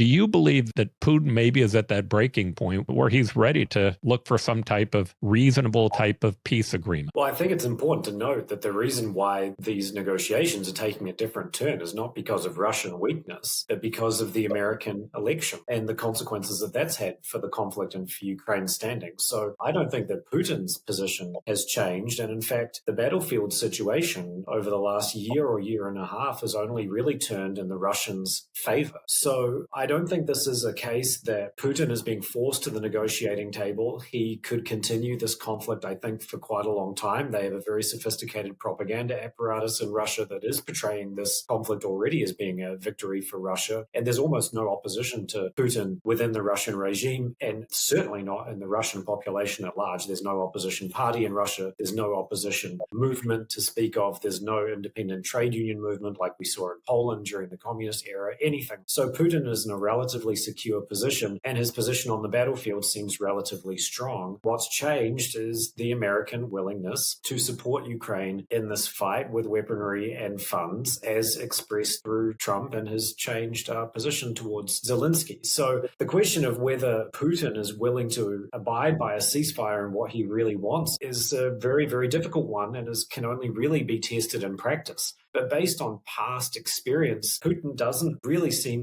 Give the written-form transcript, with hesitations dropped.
Do you believe that Putin maybe is at that breaking point where he's ready to look for some type of reasonable type of peace agreement? Well, I think it's important to note that the reason why these negotiations are taking a different turn is not because of Russian weakness, but because of the American election and the consequences that that's had for the conflict and for Ukraine's standing. So I don't think that Putin's position has changed. And in fact, the battlefield situation over the last year or year and a half has only really turned in the Russians' favor. So I don't think this is a case that Putin is being forced to the negotiating table. He could continue this conflict, I think, for quite a long time. They have a very sophisticated propaganda apparatus in Russia that is portraying this conflict already as being a victory for Russia. And there's almost no opposition to Putin within the Russian regime, and certainly not in the Russian population at large. There's no opposition party in Russia. There's no opposition movement to speak of. There's no independent trade union movement like we saw in Poland during the communist era, anything. So Putin is in a relatively secure position, and his position on the battlefield seems relatively strong. What's changed is the American willingness to support Ukraine in this fight with weaponry and funds, as expressed through Trump and his changed position towards Zelensky. So the question of whether Putin is willing to abide by a ceasefire and what he really wants is a very, very difficult one, and can only really be tested in practice. But based on past experience, Putin doesn't really seem